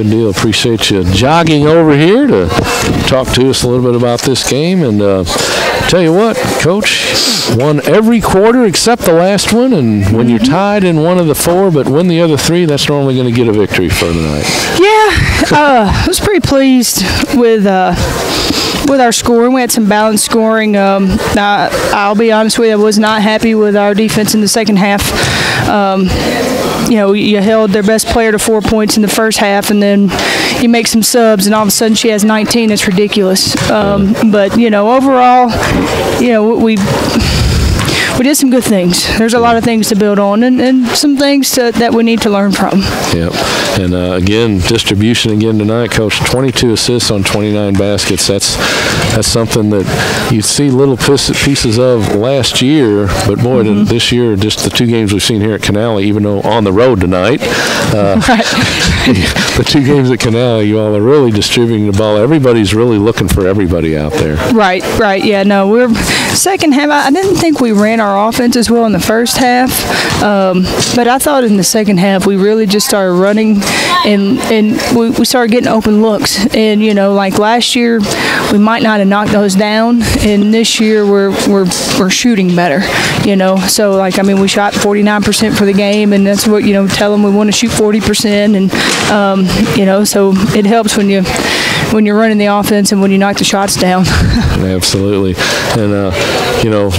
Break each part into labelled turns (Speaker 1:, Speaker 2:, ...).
Speaker 1: Good deal. Appreciate you jogging over here to talk to us a little bit about this game. And tell you what, Coach, won every quarter except the last one. And when you're tied in one of the four but win the other three, that's normally going to get a victory for the night.
Speaker 2: Yeah, I was pretty pleased with our scoring. We had some balanced scoring. I'll be honest with you, I was not happy with our defense in the second half. You held their best player to 4 points in the first half, and then you make some subs, and all of a sudden she has 19. That's ridiculous. But overall, we did some good things. There's a lot of things to build on, and some things that we need to learn from.
Speaker 1: Yep. And again, distribution again tonight, Coach. 22 assists on 29 baskets. That's something that you see little pieces of last year, but boy, this year, just the two games we've seen here at Canale, even though on the road tonight, the two games at Canale, you all are really distributing the ball. Everybody's really looking for everybody out there.
Speaker 2: Right. Yeah, no, we're second half. I didn't think we ran our offense as well in the first half, but I thought in the second half we really just started running, and we started getting open looks. And like last year, we might not have knocked those down, and this year we're shooting better. So we shot 49% for the game, and that's what tell them we want to shoot 40%, and so it helps when you're running the offense and when you knock the shots down.
Speaker 1: Absolutely. And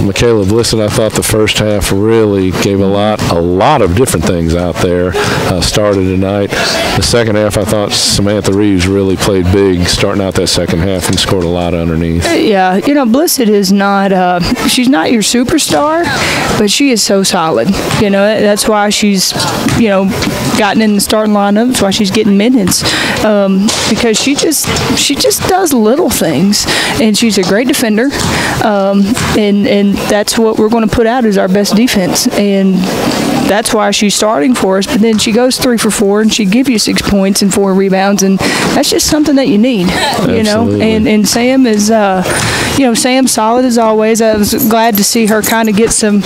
Speaker 1: Michaela Blissett, I thought the first half really gave a lot of different things out there. Started tonight. The second half, I thought Samantha Reeves really played big, starting out that second half and scored a lot underneath. Yeah,
Speaker 2: Blissett is not. She's not your superstar, but she is so solid. That's why she's gotten in the starting lineup. That's why she's getting minutes, because she just does little things, and she's a great defender, and that's what we're going to put out as our best defense, and that's why she's starting for us. But then she goes 3 for 4, and she gives you 6 points and 4 rebounds, and that's just something that you need. And Sam is Sam's solid as always. I was glad to see her kind of get some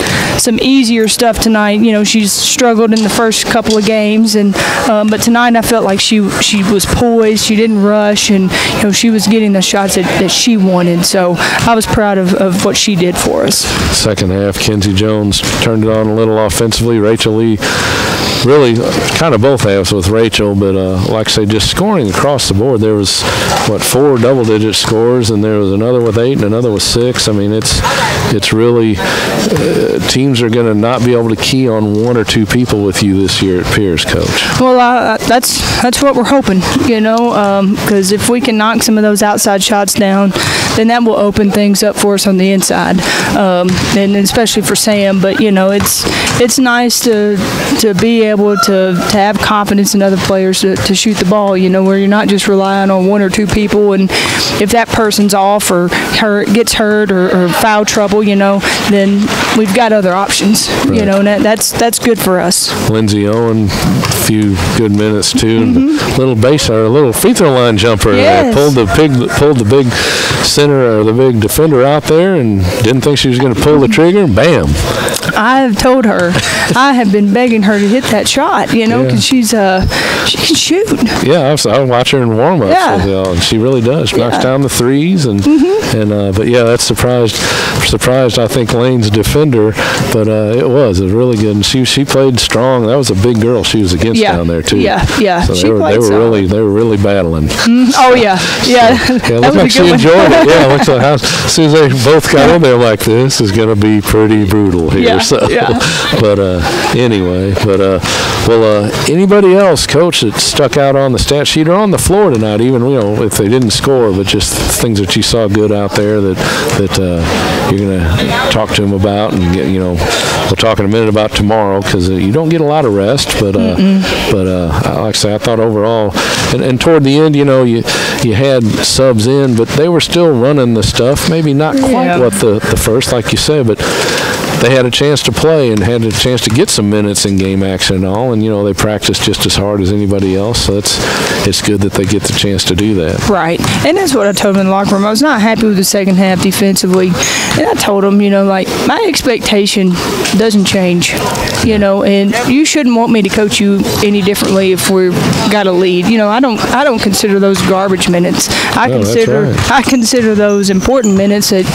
Speaker 2: easier stuff tonight. She's struggled in the first couple of games, and but tonight I felt like she was poised. She didn't rush, and she was getting the shots that she wanted. So I was proud of what she did for us.
Speaker 1: Second half, Kenzie Jones turned it on a little offensively. Rachel Lee, really kind of both halves with Rachel, but like I say, just scoring across the board. There was 4 double-digit scores, and there was another with 8 and another with 6. I mean, it's really teams are going to not be able to key on 1 or 2 people with you this year at Pierce, Coach.
Speaker 2: Well, that's what we're hoping, because if we can knock some of those outside shots down, then that will open things up for us on the inside, and especially for Sam. But it's nice to be able to have confidence in other players to shoot the ball. Where you're not just relying on 1 or 2 people, and if that person's off or gets hurt or foul trouble, then we've got other options.
Speaker 1: Right.
Speaker 2: And that's good for us.
Speaker 1: Lindsay Owen, a few good minutes too, and a little free throw line jumper.
Speaker 2: Yes.
Speaker 1: Pulled the big center or the big defender out there, and didn't think she was going to pull the trigger, and bam.
Speaker 2: I've told her, I have been begging her to hit that shot, because she can shoot.
Speaker 1: Yeah, I watch her in warm-ups, and she really does. She knocks down the threes, but that's surprised I think Lane's defender, but it was really good. And she played strong. That was a big girl she was against down there too.
Speaker 2: Yeah.
Speaker 1: So they were really battling.
Speaker 2: Oh yeah.
Speaker 1: It looked like she enjoyed it. Yeah, it looks like as soon as they both got in there, like this is going to be pretty brutal here. But anyway, anybody else, Coach, that stuck out on the stat sheet or on the floor tonight, even if they didn't score, but just things that you saw good out there that you're going to talk to them about, and we'll talk in a minute about tomorrow, because you don't get a lot of rest, but like I say, I thought overall, and toward the end, you had subs in, but they were still running the stuff, maybe not quite what the first, like you said, but they had a chance to play and had a chance to get some minutes in game action and all, and they practiced just as hard as anybody else. So it's good that they get the chance to do that.
Speaker 2: Right. And that's what I told them in the locker room. I was not happy with the second half defensively. And I told them, like, my expectation doesn't change, and you shouldn't want me to coach you any differently if we've got a lead. I don't consider those garbage minutes. I consider those important minutes that,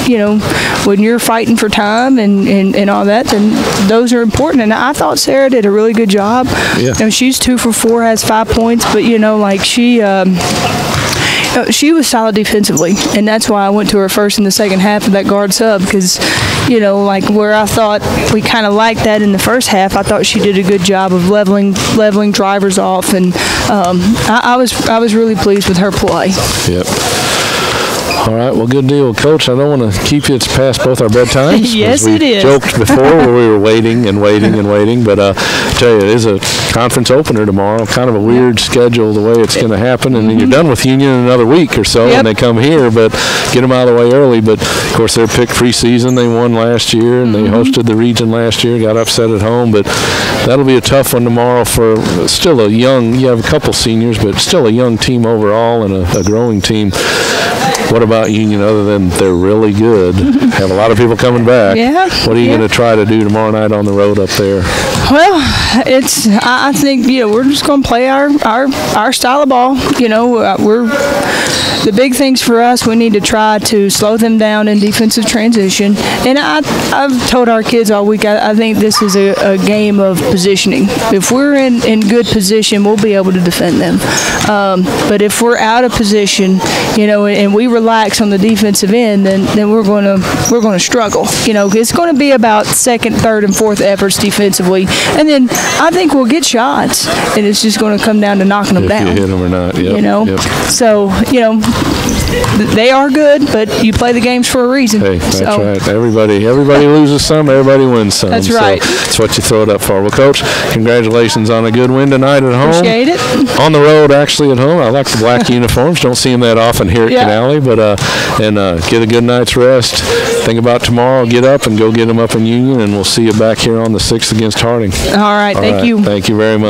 Speaker 2: when you're fighting for time and all that, then those are important. And I thought Sarah did a really good job.
Speaker 1: Yeah.
Speaker 2: She's 2 for 4, has 5 points, but she was solid defensively, and that's why I went to her first in the second half of that guard sub, because, like where I thought we kind of liked that in the first half, I thought she did a good job of leveling drivers off, and I was really pleased with her play.
Speaker 1: Yep. All right, well, good deal. Coach, I don't want to keep you. It's past both our bedtimes.
Speaker 2: Yes, it is.
Speaker 1: We joked before where we were waiting and waiting and waiting, but I tell you, it is a conference opener tomorrow, kind of a weird schedule the way it's going to happen, and then you're done with Union in another week or so, and they come here, but get them out of the way early. But, of course, they're picked preseason. They won last year, and they hosted the region last year, got upset at home, but that'll be a tough one tomorrow for still you have a couple seniors, but still a young team overall and a growing team. What about Union other than they're really good? Have a lot of people coming back.
Speaker 2: Yeah.
Speaker 1: What are you going to try to do tomorrow night on the road up there?
Speaker 2: Well, I think we're just going to play our style of ball. The big things for us, we need to try to slow them down in defensive transition. And I've told our kids all week, I think this is a game of positioning. If we're in good position, we'll be able to defend them. But if we're out of position, and we relax on the defensive end, then we're going to struggle. It's going to be about second, third, and fourth efforts defensively, and then I think we'll get shots, and it's just going to come down to knocking them down.
Speaker 1: If you hit them or not, yep.
Speaker 2: So they are good, but you play the games for a reason.
Speaker 1: Hey, that's right. Everybody loses some, everybody wins some.
Speaker 2: That's right.
Speaker 1: So that's what you throw it up for. Well, Coach, congratulations on a good win tonight at home.
Speaker 2: Appreciate it.
Speaker 1: On the road, actually, at home. I like the black uniforms. Don't see them that often here at Canale, but get a good night's rest. Think about tomorrow. Get up and go get them up in Union, and we'll see you back here on the 6th against Harding.
Speaker 2: All right. Thank you.
Speaker 1: Thank you very much.